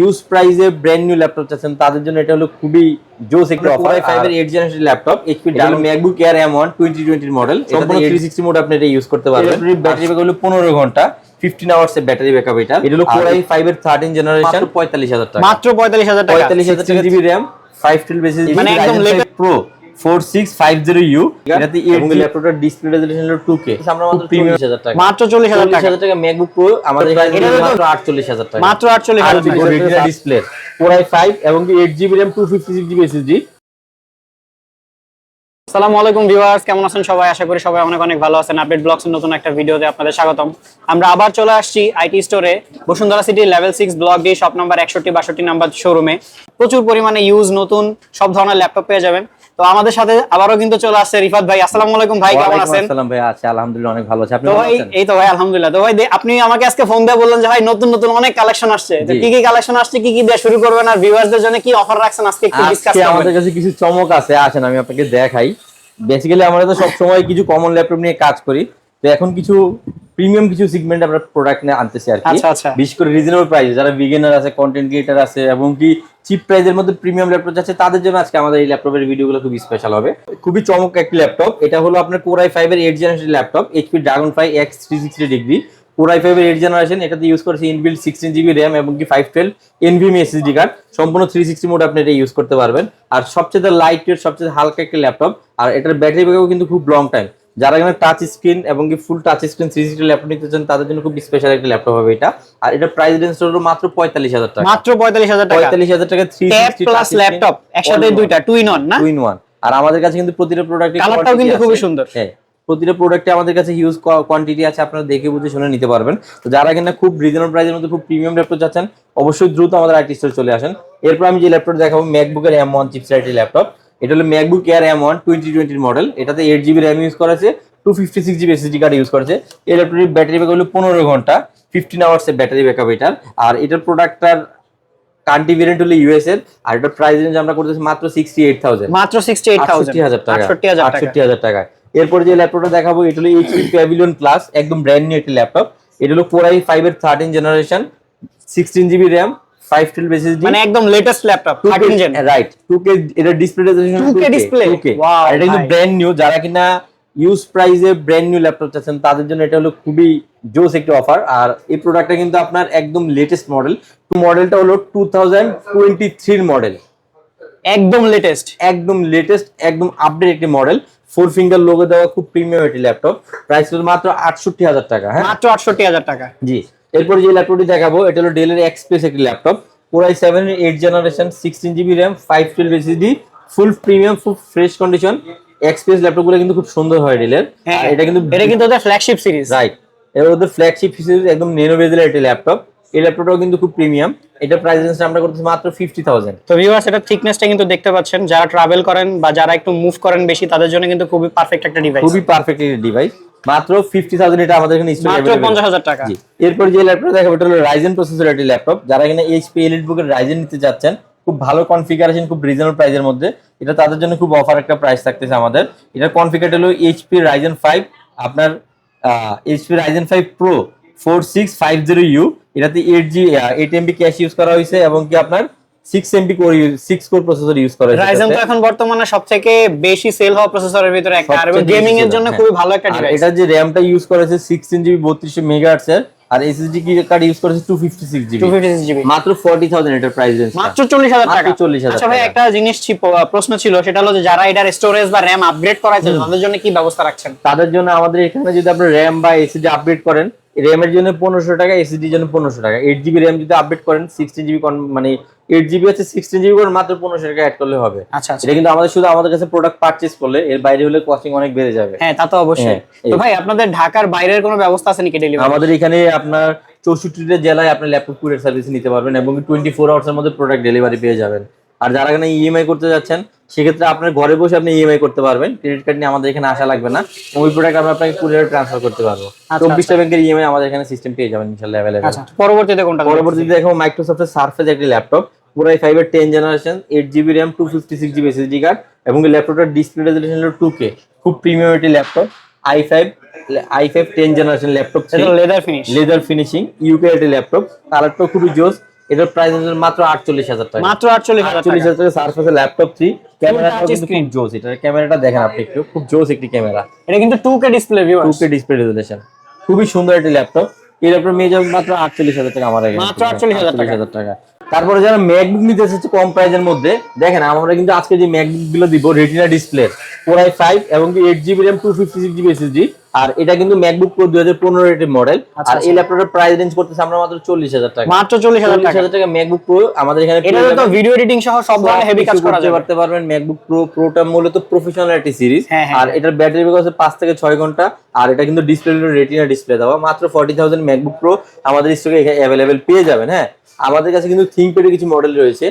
Use প্রাইসে brand new laptop চাচ্ছেন তাদের জন্য এটা হলো খুবই জোস একটা অফার। i5 এর 8 generation laptop HP Dell MacBook Air M1 2020 model, সম্পূর্ণ 360 মোড আপনি এটা ইউজ করতে পারবেন। ব্যাটারি ব্যাকআপ হলো 15 ঘন্টা, 15 আওয়ার্স এর ব্যাটারি ব্যাকআপ। এটা হলো Core i5 এর 13 জেনারেশন, 45000 টাকা, মাত্র 45000 টাকা, 45000 টাকা, জিবি RAM, 512 SSD, মানে একদম লেটেস্ট Pro 4650U। এটাতে এবং ল্যাপটপটার ডিসপ্লে রেজোলিউশন হলো 2K। আমরা মাত্র 40000 টাকা, মাত্র 40000 টাকা। 40000 টাকা MacBook Pro আমাদের এখানে মাত্র 48000 টাকা, মাত্র 48000 টাকা। রেটিনা ডিসপ্লে, Core i5 এবং 8GB RAM, 256GB SSD। আসসালামু আলাইকুম ভিউয়ার্স, কেমন আছেন সবাই? আশা করি সবাই অনেক অনেক ভালো আছেন। আপডেট ব্লগস এর নতুন একটা ভিডিওতে আপনাদের স্বাগতম। আমরা আবার চলে আসছি আইটি স্টোরে, Bashundhara city level 6 block D, shop number 61-62 number শোরুমে। প্রচুর পরিমাণে ইউজ নতুন সব ধরনের ল্যাপটপ পেয়ে যাবেন। তো আমাদের সাথে আবারও কিন্তু চলে আসছে রিফাত ভাই। আসসালামু আলাইকুম ভাই, কেমন আছেন? আসসালাম ভাই, আছি আলহামদুলিল্লাহ, অনেক ভালো আছি। আপনি তো কেমন ভাই? আছেন? এই তো ভাই আলহামদুলিল্লাহ। তো ভাই আপনি আমাকে আজকে ফোন দিয়ে বললেন যে ভাই নতুন নতুন অনেক কালেকশন আসছে, তো কি কি কালেকশন আসছে, কি কি দিয়ে শুরু করবেন, আর ভিউয়ারদের জন্য কি অফার রাখছেন আজকে একটু ডিসকাস করবেন। আমাদের কাছে কিছু চমক আছে, আসেন আমি আপনাকে দেখাই। বেসিক্যালি আমরা তো সব সময় কিছু কমন ল্যাপটপ নিয়ে কাজ করি, তো এখন কিছু প্রিমিয়াম কিছু সেগমেন্ট আমরা প্রোডাক্ট নিয়ে আনতেছি আর কি। আচ্ছা। বিশেষ করে রিজনেবল প্রাইসে যারা বিগিনার আছে, কন্টেন্ট ক্রিয়েটর আছে এবং কি চিপ প্রাইসের মধ্যে প্রিমিয়াম ল্যাপটপ আছে, তাদের জন্য আজকে আমাদের এই ল্যাপটপের ভিডিওগুলো খুব স্পেশাল হবে। খুবই চমক একটি ল্যাপটপ। এটা হলো আপনার Core i5 এর 8 generation laptop, HP Dragonfly X 360 degree. Core i5 এর 8 জেনারেশন, এটাতে ইউজ করেছে ইনবিল্ট 16GB RAM এবং কি 512 NVMe SSD কার্ড, সম্পূর্ণ 360 মোড আপনি এটা ইউজ করতে পারবেন। আর সবচেয়ে লাইট ওয়েট, সবচেয়ে হালকা একটা ল্যাপটপ। আর এটার ব্যাটারি ব্যাকআপ কিন্তু খুব লং টাইম। যারা এখানে টাচ স্ক্রিন এবং কি ফুল টাচ স্ক্রিন 360 ল্যাপটপ নিতে চান তাদের জন্য খুব স্পেশাল একটা ল্যাপটপ হবে এটা। আর এটা প্রাইস রেঞ্জ হলো মাত্র 45000 টাকা, মাত্র 45000 টাকা, 45000 টাকা 360 প্লাস ল্যাপটপ একসাথে দুইটা টু ইন ওয়ান না, টু ইন ওয়ান। আর আমাদের কাছে কিন্তু প্রতিটা প্রোডাক্টে কালারটাও কিন্তু খুবই সুন্দর। হ্যাঁ, প্রতিটা প্রোডাক্টে আমাদের কাছে হিউজ কোয়ান্টিটি আছে, আপনারা দেখে বুঝে শুনে নিতে পারবেন। তো যারা কিনা খুব রিজনেবল প্রাইসের মধ্যে খুব প্রিমিয়াম ল্যাপটপ চাচ্ছেন, অবশ্যই দ্রুত আমাদের আইটি স্টোরে চলে আসেন। এরপর আমি যে ল্যাপটপ দেখাবো MacBook Air M1 chipset laptop. এটা হলো MacBook Air M1 2020 মডেল, এটাতে 8GB RAM ইউজ করা আছে, 256GB SSD কার্ড ইউজ করেছে। এই ল্যাপটপের ব্যাটারি ব্যাকআপ হলো 15 ঘন্টা, 15 আওয়ার্স এর ব্যাটারি ব্যাকআপ এটার। আর এটার প্রোডাক্টটার কান্ট্রি ভেরিয়েন্ট হলো ইউএস এর। আর এটার প্রাইস রেঞ্জ আমরা করতেছি মাত্র 68000, মাত্র 68000 টাকা, 68000 টাকা। এরপর যে ল্যাপটপটা দেখাবো এটা হলো HP Pavilion Plus, একদম ব্র্যান্ড নিউ একটা ল্যাপটপ। এটা হলো Core i5 এর 13 জেনারেশন, 16GB RAM, 512 SSD, মানে একদম latest laptop 13 gen, right. 2K এটা display resolution, 2K display, wow. এটা কিন্তু ব্র্যান্ড নিউ, যারা কিনা ইউজ প্রাইসে ব্র্যান্ড নিউ ল্যাপটপ চাচ্ছেন তাদের জন্য এটা হলো খুবই জোস একটা অফার। আর এই প্রোডাক্টটা কিন্তু আপনার একদম লেটেস্ট মডেল। মডেলটা হলো 2023 মডেল, একদম লেটেস্ট, একদম আপডেট একটি মডেল। 4 ফিঙ্গার লোগো দেওয়া খুব প্রিমিয়াম একটি ল্যাপটপ। প্রাইস হলো মাত্র 68000 টাকা। হ্যাঁ, মাত্র 68000 টাকা। জি। এরপর যে ল্যাপটপটি দেখাবো এটা হলো ডেলের এক্সপ্রেস একটি ল্যাপটপ, Core i7 এর 8 জেনারেশন, 16GB RAM, 512 SSD, ফুল premium, full fresh condition. Express ল্যাপটপগুলো কিন্তু খুব সুন্দর হয় ডেলের। হ্যাঁ, এটা কিন্তু ওদের ফ্ল্যাগশিপ সিরিজ, রাইট। এটা ওদের ফ্ল্যাগশিপ সিরিজ, একদম নেনো বেজেলের একটি ল্যাপটপ। এই ল্যাপটপটাও কিন্তু খুব প্রিমিয়াম। এটা প্রাইস রেঞ্জ আমরা করতেছি মাত্র 50000। তো ভিউয়ার্স এটা থিকনেসটা কিন্তু দেখতে পাচ্ছেন, যারা ট্রাভেল করেন বা যারা একটু মুভ করেন বেশি তাদের জন্য কিন্তু খুবই পারফেক্ট একটা ডিভাইস, খুবই পারফেক্ট একটা ডিভাইস। মাত্র 50000 এটা আমাদের এখানে স্টক মাত্র 50000 টাকা। জি। এরপর যে ল্যাপটপ দেখাবো এটা হলো Ryzen প্রসেসর একটি ল্যাপটপ। যারা কিনা HP EliteBook এর Ryzen নিতে যাচ্ছেন, খুব ভালো কনফিগারেশন, খুব রিজনেবল প্রাইসের মধ্যে, এটা তাদের জন্য খুব অফার একটা প্রাইস থাকতেছে আমাদের। এটার কনফিগারেশন হলো HP Ryzen 5, আপনার HP Ryzen 5 Pro 4650U। এটাতে 8MB ক্যাশ ইউজ করা হয়েছে এবং কি আপনার 6 কোর প্রসেসর ইউজ করা হয়েছে। Ryzen তো এখন বর্তমানে সবথেকে বেশি সেল হওয়া প্রসেসরের ভিতরে একটা, আর গেমিং এর জন্য খুবই ভালো একটা ডিভাইস। এটা যে র‍্যামটা ইউজ করেছে 16GB 3200 মেগাহার্টজ এর, আর SSD কার্ড ইউজ করেছে 256GB। মাত্র 40000 এটার প্রাইস রেঞ্জ, মাত্র 40000 টাকা। 40000। আচ্ছা ভাই, একটা জিনিস প্রশ্ন ছিল, সেটা হলো যে যারা এটার স্টোরেজ বা র‍্যাম আপগ্রেড করাইছে তাদের জন্য কি ব্যবস্থা রাখছেন? তাদের জন্য আমাদের এখানে যদি আপনি র‍্যাম বা SSD আপডেট করেন, র‍্যাম এর জন্য 1500 টাকা, SSD এর জন্য 1500 টাকা। 8GB র‍্যাম যদি আপডেট করেন, 16GB মানে 8GB আছে 16GB করে মাত্র 1500 টাকা অ্যাড করলে হবে। আচ্ছা, এটা কিন্তু আমাদের কাছে প্রোডাক্ট পারচেজ করলে, এর বাইরে হলে কস্টিং অনেক বেড়ে যাবে। হ্যাঁ, তা তো অবশ্যই। তো ভাই আপনাদের ঢাকার বাইরের কোনো ব্যবস্থা আছে নাকি ডেলিভারি? আমাদের এখানে আপনার 64টা জেলায় আপনি ল্যাপটপ কুরিয়ার সার্ভিস নিতে পারবেন এবং 24 আওয়ার্স এর মধ্যে প্রোডাক্ট ডেলিভারি পেয়ে যাবেন। আর যারা এখানে ইএমআই করতে যাচ্ছেন, সেক্ষেত্রে আপনার ঘরে বসে আপনি ইএমআই করতে পারবেন, ক্রেডিট কার্ড নিয়ে আমাদের এখানে আসা লাগবে না। ওই প্রোডাক্ট আমরা আপনাকে কুরিয়ারে ট্রান্সফার করতে পারবো। 24টা ব্যাংকের ইএমআই আমাদের এখানে সিস্টেম পেয়ে যাবেন ইনশাআল্লাহ अवेलेबल। আচ্ছা, পরবর্তীতে কোনটা? পরবর্তীতে দেখো মাইক্রোসফটের সারফেস একটি ল্যাপটপ, Core i5 এর 10 generation, 8GB RAM, 256GB SSD card এবং ল্যাপটপটার ডিসপ্লে রেজোলিউশন হলো 2K, খুব প্রিমিয়াম একটি laptop. i5 10 generation laptop, leather finishing, UK একটি ল্যাপটপ, কালারটাও খুবই জোস। এটার প্রাইস হচ্ছে মাত্র 48,000 টাকা। মাত্র 48,000 টাকা। 48,000 টাকা সারফেসের ল্যাপটপ 3 ক্যামেরাটা touch কিন্তু screen। খুব জোস। এটার ক্যামেরাটা দেখেন আপনি একটু, খুব জোস একটি ক্যামেরা। এটা কিন্তু 2K display viewers. 2K display resolution, খুবই সুন্দর একটি ল্যাপটপ। এই ল্যাপটপ নিয়ে যাবেন মাত্র 48,000 টাকা আমার এখানে। মাত্র 48,000 টাকা। তারপরে যারা ম্যাকবুক নিতে চাচ্ছে কম প্রাইসের মধ্যে, দেখেন আমরা কিন্তু আজকে যে ম্যাকবুক গুলো দিব রেটিনা ডিসপ্লে, Core i5 এবং 8GB RAM 256GB SSD। আর এটা কিন্তু ম্যাকবুক প্রো 2015 রেটেড মডেল। আর এই ল্যাপটপের প্রাইস রেঞ্জ করতেছে আমরা মাত্র 40,000 টাকা। মাত্র 40,000 টাকা। 40,000 টাকা ম্যাকবুক প্রো আমাদের এখানে এটা তো ভিডিও এডিটিং সহ সব ধরনের হেভি কাজ করা যাবে। করতে পারবেন। ম্যাকবুক প্রো প্রোটা মূলত প্রফেশনাল একটি সিরিজ। আর এটার ব্যাটারি ব্যাকআপ আছে 5 থেকে 6 ঘন্টা। আর এটা কিন্তু ডিসপ্লে রেটিনা ডিসপ্লে দেওয়া। মাত্র 40,000 ম্যাকবুক প্রো আমাদের স্টকে অ্যাভেলেবেল পেয়ে যাবেন। হ্যাঁ, আমাদের কাছে কিন্তু থিংকপ্যাডের কিছু মডেল রয়েছে,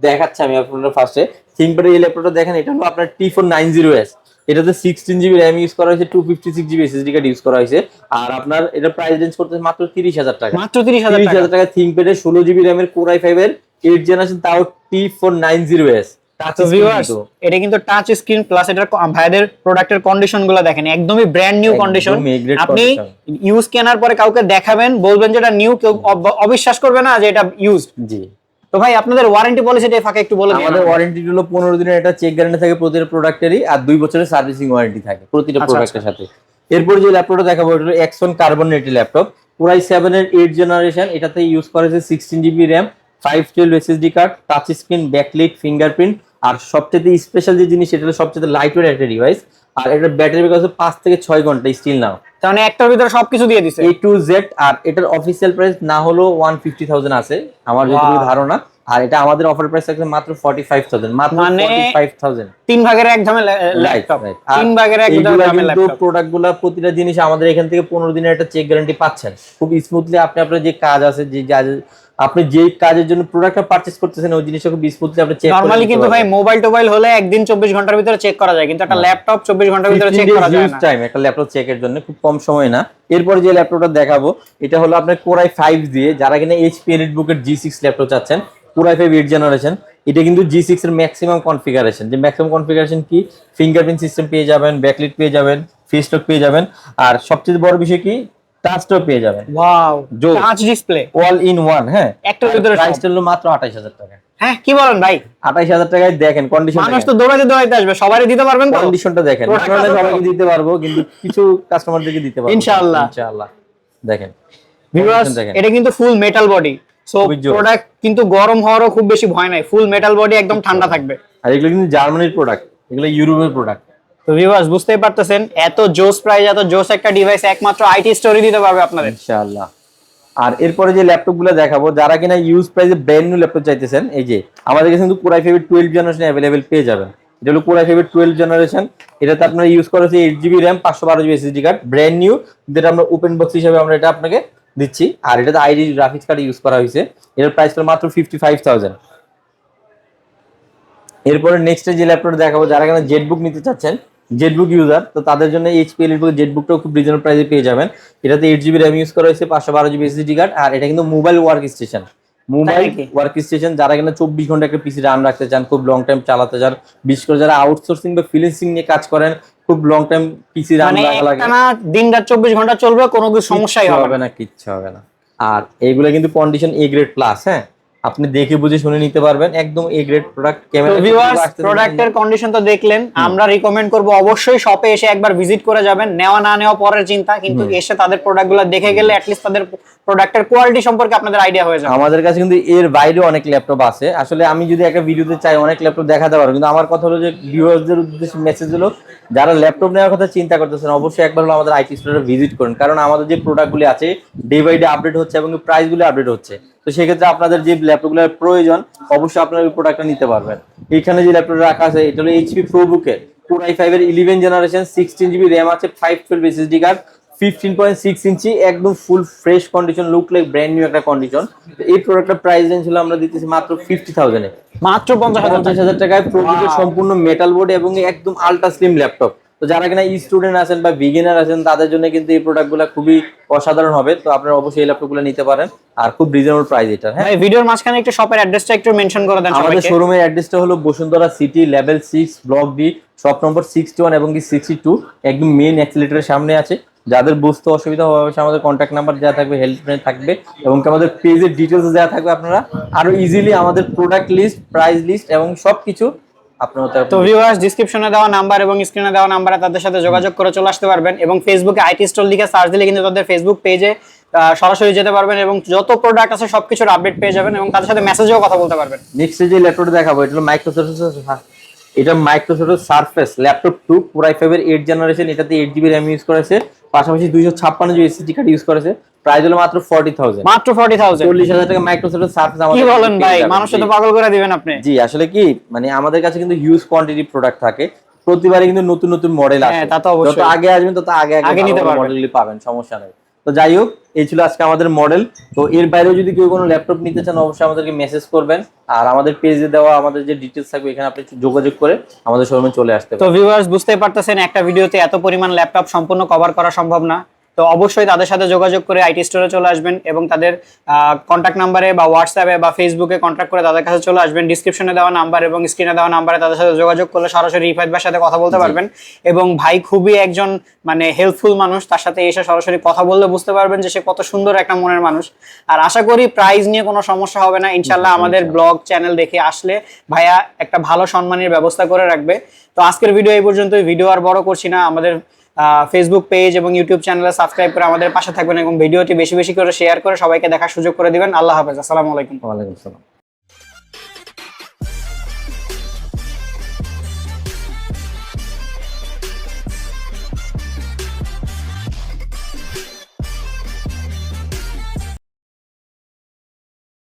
দেখাচ্ছি আমি আপনাদের ফার্স্টে। থিংকপ্যাডের এই ল্যাপটপটা দেখেন, এটা হলো আপনার T490S। এটাতে 16GB RAM ইউজ করা হয়েছে, 256GB SSD কার্ড ইউজ করা হয়েছে। আর আপনার এটা প্রাইস রেঞ্জ করতেছে মাত্র 30,000 টাকা। মাত্র 30,000 টাকা থিংকপ্যাডের 16GB RAM এর Core i5 এর 8 জেনারেশন, তাও T490S। এটা কিন্তু টাচ স্ক্রিন প্লাস এটার ভাইদের প্রোডাক্টের কন্ডিশন গুলো দেখেন, একদমই ব্র্যান্ড নিউ কন্ডিশন। আপনি ইউজ কেনার পরে কাউকে দেখাবেন, বলবেন যে এটা নিউ, কেউ অবিশ্বাস করবে না যে এটা ইউজড। জি। তো ভাই আপনাদের ওয়ারেন্টি পলিসিটা ফাঁকে একটু বলে দিন। আমাদের ওয়ারেন্টি হলো 15 দিনের একটা চেক গ্যারান্টি থাকে প্রতিটা প্রোডাক্টেরই, আর 2 বছরের সার্ভিসিং ওয়ারেন্টি থাকে প্রতিটা প্রোডাক্টের সাথে। এরপর যে ল্যাপটপটা দেখাবো এটা হলো Axon carbon rated laptop, Core i7 এর 8 জেনারেশন। এটাতে ইউজ করা হয়েছে 16GB RAM, 512 SSD card, touch screen, backlight, fingerprint. আর সবচেয়ে স্পেশাল যে জিনিস, এটা হলো সবচেয়ে লাইট ওয়েট একটা ডিভাইস। আর এটার ব্যাটারি ব্যাকআপ আছে 5 থেকে 6 ঘন্টা স্টিল নাও। তাহলে একটার ভিতরে সবকিছু দিয়ে দিছে A to Z। আর এটার অফিসিয়াল প্রাইস না হলো 150,000 আছে আমার যতটুকু ধারণা। আর এটা আমাদের অফার প্রাইস আছে মাত্র 45,000, মাত্র 45,000। 3 ভাগের এক দামে ল্যাপটপ, 3 ভাগের এক দামে ল্যাপটপ। প্রোডাক্টগুলো প্রতিটা জিনিস আমাদের এখান থেকে 15 দিনের একটা চেক গ্যারান্টি পাচ্ছেন। খুব স্মুথলি আপনি আপনার যে কাজ আছে, আপনি যে কাজের জন্য প্রোডাক্টটা পারচেজ করতেছেন ওই জিনিসটা খুব স্মুথলি আপনি চেক করতে পারবেন। নরমালি কিন্তু ভাই মোবাইল হলে একদিন 24 ঘন্টার ভিতরে চেক করা যায়, কিন্তু একটা ল্যাপটপ 24 ঘন্টার ভিতরে চেক করা যায় না। টাইম একটা ল্যাপটপ চেকের জন্য খুব কম সময় না। এরপর যে ল্যাপটপটা দেখাবো এটা হলো আপনার Core i5 দিয়ে, যারা কিনা HP EliteBook এর G6 ল্যাপটপ চাচ্ছেন, Core i5 8 জেনারেশন। এটা কিন্তু G6 এর ম্যাক্সিমাম কনফিগারেশন। যে ম্যাক্সিমাম কনফিগারেশন কি, ফিঙ্গারপ্রিন্ট সিস্টেম পেয়ে যাবেন, ব্যাকলাইট পেয়ে যাবেন, ফেস লক পেয়ে যাবেন। আর সবচেয়ে বড় বিষয় কি, টাচটাও পেয়ে যাবেন। Wow, touch display all in one. হ্যাঁ, একটার ভিতরে প্রাইস হলো মাত্র 28,000 টাকা। হ্যাঁ, কি বলেন ভাই? 28,000 টাকায় দেখেন কন্ডিশন। মানুষ তো দৌড়াইতে আসবে, সবারই দিতে পারবেন তো? কন্ডিশনটা দেখেন, আমরা সবাইকে দিতে পারবো, কিন্তু কিছু কাস্টমারদেরকে দিতে পারবো ইনশাআল্লাহ। দেখেন ভিউয়ার্স, এটা কিন্তু ফুল মেটাল বডি, সো প্রোডাক্ট কিন্তু গরম হওয়ারও খুব বেশি ভয় নাই। ফুল মেটাল বডি, একদম ঠান্ডা থাকবে। আর এগুলো কিন্তু জার্মানির প্রোডাক্ট, এগুলো ইউরোপের প্রোডাক্ট। তো ভিউয়ার্স বুঝতেই পারতেছেন, এত জোস প্রাইস, এত জোস একটা ডিভাইস একমাত্র আইটি স্টোরি দিতে পারবে আপনাদের ইনশাআল্লাহ। আর এরপরে যে ল্যাপটপগুলো দেখাবো, যারা কিনা ইউজ প্রাইসে ব্র্যান্ড নিউ ল্যাপটপ চাইতেছেন, এই যে আমাদের কাছে কিন্তু Core i5 12 জেনারেশন अवेलेबल পেয়ে যাবেন। এটা হলো Core i5 12 জেনারেশন। এটাতে আপনারা ইউজ করা হচ্ছে 8GB RAM, 512GB SSD card, brand new, যেটা আমরা ওপেন বক্স হিসেবে আমরা এটা আপনাকে দিচ্ছি। আর এটাতে আইডি গ্রাফিক্স কার্ড ইউজ করা হয়েছে। এটার প্রাইস হলো মাত্র 55,000। এরপরে নেক্সট যে ল্যাপটপ দেখাবো, যারা কিনা জেটবুক নিতে চাচ্ছেন, জেটবুক ইউজার, তো তাদের জন্য HP EliteBook জেটবুকটাও খুব রিজনেবল প্রাইসে পেয়ে যাবেন। এটাতে 8GB RAM ইউজ করা হয়েছে, 512GB SSD কার্ড। আর এটা কিন্তু মোবাইল ওয়ার্ক স্টেশন, যারা কিনা 24 ঘন্টা একটা পিসি রান রাখতে চান, খুব লং টাইম চালাতে চান, বিশেষ করে যারা আউটসোর্সিং বা ফ্রিল্যান্সিং নিয়ে কাজ করেন, খুব লং টাইম পিসি রান রাখা লাগে, মানে দিন রাত 24 ঘন্টা চলবে, কোনো কিছু সমস্যাই হবে না, কিচ্ছু হবে না। আর এইগুলো কিন্তু কন্ডিশন A গ্রেড প্লাস। হ্যাঁ, আপনি দেখে বুঝে শুনে নিতে পারবেন, একদম A গ্রেড প্রোডাক্ট। ক্যামেরা প্রোডাক্টের কন্ডিশন তো দেখলেন, আমরা রিকমেন্ড করব অবশ্যই শপে এসে একবার ভিজিট করে যাবেন। নেওয়া না নেওয়া পরের চিন্তা, কিন্তু এসে তাদের প্রোডাক্টগুলো দেখে গেলে অ্যাট লিস্ট তাদের প্রোডাক্টের কোয়ালিটি সম্পর্কে আপনাদের আইডিয়া হয়ে যাবে। আমাদের কাছে কিন্তু এর বাইরেও অনেক ল্যাপটপ আছে। আসলে আমি যদি একটা ভিডিওতে চাই অনেক ল্যাপটপ দেখাতে পারবো, কিন্তু আমার কথা হলো যে ভিউয়ারদের উদ্দেশ্যে মেসেজ হলো, যারা ল্যাপটপ নেওয়ার কথা চিন্তা করতেছেন অবশ্যই একবার হলো আমাদের আইটি স্টোরে ভিজিট করুন। কারণ আমাদের যে প্রোডাক্টগুলি আছে ডে বাই ডে আপডেট হচ্ছে এবং প্রাইসগুলো আপডেট হচ্ছে। তো সেক্ষেত্রে আপনাদের যে ল্যাপটপগুলোর প্রয়োজন অবশ্যই আপনারা ওই প্রোডাক্টটা নিতে পারবেন। এইখানে যে ল্যাপটপটা রাখা আছে এটা হলো HP ProBook এর Core i5 এর 11 জেনারেশন, 16GB RAM আছে, 512 SSD কার্ড, 15.6 ইঞ্চি, একদম full fresh condition, look like brand new একটা কন্ডিশন। এই প্রোডাক্টের প্রাইস রেঞ্জ হলো আমরা দিতেছি মাত্র 50,000 এ, মাত্র 50,000 টাকায় প্রোবুকের সম্পূর্ণ মেটাল বোর্ড এবং একদম আলট্রা স্লিম ল্যাপটপ। তো যারা কিনা স্টুডেন্ট আছেন বা বিগিনার আছেন তাদের জন্য কিন্তু এই প্রোডাক্টগুলো খুবই অসাধারণ হবে। তো আপনারা অবশ্যই এই ল্যাপটপগুলো নিতে পারেন, আর খুব রিজনেবল প্রাইস এটা। হ্যাঁ, ভিডিওর মাঝখানে একটু শপের অ্যাড্রেসটা একটু মেনশন করে দেন সবাইকে। আমাদের শোরুমের অ্যাড্রেসটা হলো Bashundhara city level 6 block D, shop number 61 এবং 62, একদম মেইন অ্যাক্সিলেটরের সামনে আছে। যাদের বুঝতে অসুবিধা হবে অবশ্যই আমাদের কন্ট্যাক্ট নাম্বার দেওয়া থাকবে, হেল্পলাইন থাকবে এবং কি আমাদের পেজের ডিটেলস দেওয়া থাকবে। আপনারা আরো ইজিলি আমাদের প্রোডাক্ট লিস্ট, প্রাইস লিস্ট এবং সবকিছু আপনার তো ভিউয়ার্স, ডিসক্রিপশনে দেওয়া নাম্বার এবং স্ক্রিনে দেওয়া নাম্বারে তাদের সাথে যোগাযোগ করে চলে আসতে পারবেন এবং ফেসবুকে আইটি স্টোর লিখে সার্চ দিলে কিন্তু তাদের ফেসবুক পেজে সরাসরি যেতে পারবেন এবং যত প্রোডাক্ট আছে সবকিছুর আপডেট পেয়ে যাবেন এবং তাদের সাথে মেসেজেও কথা বলতে পারবেন। নেক্সট যে ল্যাপটপটা দেখাবো এটা হলো Microsoft surface laptop 2 Core i5 এর 8 জেনারেশন। এটাতে 8GB RAM ইউজ করেছে, পাশাপাশি 256 জিবি এসএসডি কার্ড ইউজ করেছে। প্রাইস হলো মাত্র 40,000, মাত্র 40,000। 40,000 টাকা মাইক্রোসফট সারফেস আমাদের কি বলেন ভাই, মানুষ তো পাগল করে দিবেন আপনি। জি আসলে কি মানে আমাদের কাছে কিন্তু হিউজ কোয়ান্টিটি প্রোডাক্ট থাকে, প্রতিবারই কিন্তু নতুন নতুন মডেল আসে। হ্যাঁ তা তো অবশ্যই, যত আগে আসবেন তত আগে নিতে পারবেন, মডেলগুলি পাবেন, সমস্যা নাই। তো যাই হোক, এই ছিল আজকে আমাদের মডেল। তো এর বাইরেও যদি কেউ কোনো ল্যাপটপ নিতে চান অবশ্যই আমাদেরকে মেসেজ করবেন, আর আমাদের পেজে দেওয়া আমাদের যে ডিটেলস থাকবে এখানে আপনি যোগাযোগ করে আমাদের শোরুমে চলে আসতে পারেন। তো ভিউয়ার্স, বুঝতেই পারতেছেন একটা ভিডিওতে এত পরিমাণ ল্যাপটপ সম্পূর্ণ কভার করা সম্ভব না। তো অবশ্যই তাদের সাথে যোগাযোগ করে আইটি স্টোরে চলে আসবেন এবং তাদের কন্ট্যাক্ট নাম্বারে বা হোয়াটসঅ্যাপে বা ফেসবুকে কন্ট্যাক্ট করে তাদের কাছে চলে আসবেন। ডিসক্রিপশনে দেওয়া নাম্বার এবং স্ক্রিনে দেওয়া নাম্বারে তাদের সাথে যোগাযোগ করলে সরাসরি রিফাত ভাইয়ের সাথে কথা বলতে পারবেন এবং ভাই খুবই একজন মানে হেল্পফুল মানুষ, তার সাথে এসে সরাসরি কথা বললে বুঝতে পারবেন যে সে কত সুন্দর একটা মনের মানুষ। আর আশা করি প্রাইস নিয়ে কোনো সমস্যা হবে না ইনশাল্লাহ। আমাদের ব্লগ চ্যানেল দেখে আসলে ভাইয়া একটা ভালো সম্মানের ব্যবস্থা করে রাখবে। তো আজকের ভিডিও এই পর্যন্তই, ভিডিও আর বড় করছি না। আমাদের ফেসবুক পেজ এবং ইউটিউব চ্যানেলে সাবস্ক্রাইব করে আমাদের পাশে থাকবেন এবং ভিডিওটি বেশি বেশি করে শেয়ার করে সবাইকে দেখার সুযোগ করে দিবেন। আল্লাহ হাফেজ, আসসালামু আলাইকুম। ওয়ালাইকুম আসসালাম।